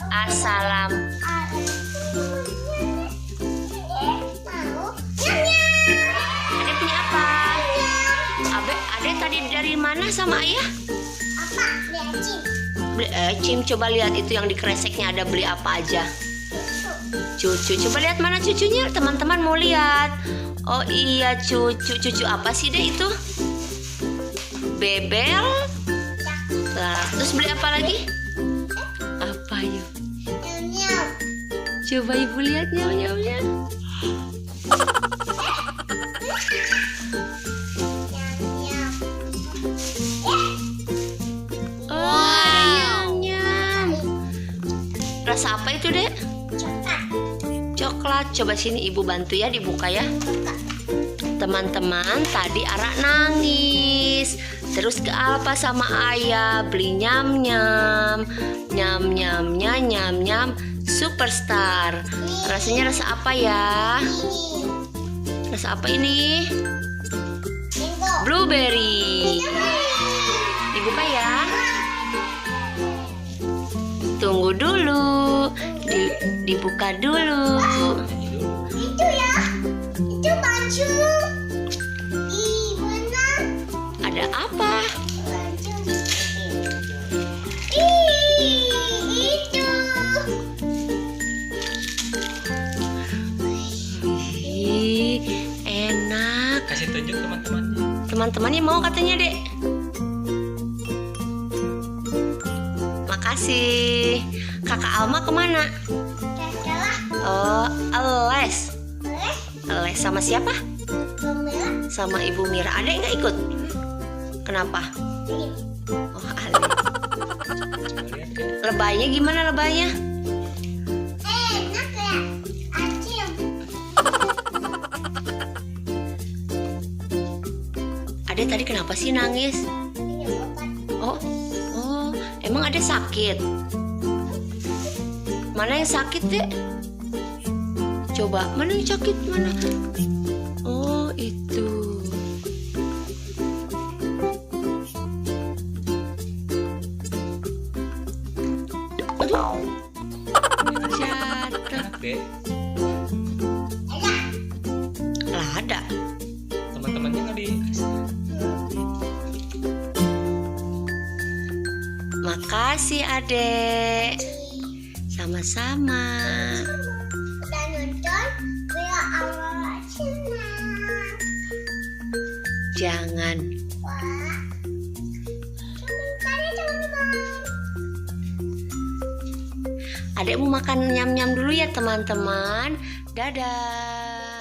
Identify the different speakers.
Speaker 1: Assalam. Adek punya apa? Adek tadi dari mana sama ayah? Beli ecim. Coba lihat itu yang di kreseknya ada beli apa aja. Cucu. Coba lihat mana cucunya. Teman-teman mau lihat. Oh iya cucu. Cucu apa sih deh itu? Bebel. Nah, terus beli apa lagi? Apa yuk? Coba ibu lihat nyam-nyamnya. Oh, ada nyam-nyam. Rasa apa itu, Dek? Coklat. Coba sini ibu bantu ya, dibuka ya. Teman-teman, tadi Ara nangis. Terus ke Alfa sama ayah beli nyam-nyam. Nyam-nyamnya nyam-nyam Superstar. Rasanya rasa apa ya? Rasa apa ini? Blueberry. Dibuka ya. Tunggu dulu. Dibuka dulu.
Speaker 2: Itu ya. Itu baju. Ih, benar.
Speaker 1: Ada apa?
Speaker 2: Itu.
Speaker 1: Ih, enak.
Speaker 3: Kasih tunjuk teman-temannya.
Speaker 1: Teman-temannya mau katanya, Dek. Makasih. Kakak Alma kemana? Oh, les. Les sama siapa? Sama Ibu Mira. Adek nggak ikut? Kenapa? Oh, Adek. Lebaynya gimana lebaynya?
Speaker 2: Enak ya. Acim.
Speaker 1: Adek tadi kenapa sih nangis? Oh, emang Adek sakit? Mana yang sakit, Dek? Coba, mana yang sakit? Mana? Oh, itu. Aduh. Jatuh.
Speaker 3: Enak deh.
Speaker 1: Lah, ada.
Speaker 3: Teman-temannya nggak di.
Speaker 1: Makasih, Adek. Sama-sama.
Speaker 2: Udah nonton Bella awal senang.
Speaker 1: Jangan.
Speaker 2: Wah. Tadi teman-teman.
Speaker 1: Adek mau makan nyam-nyam dulu ya, teman-teman. Dadah.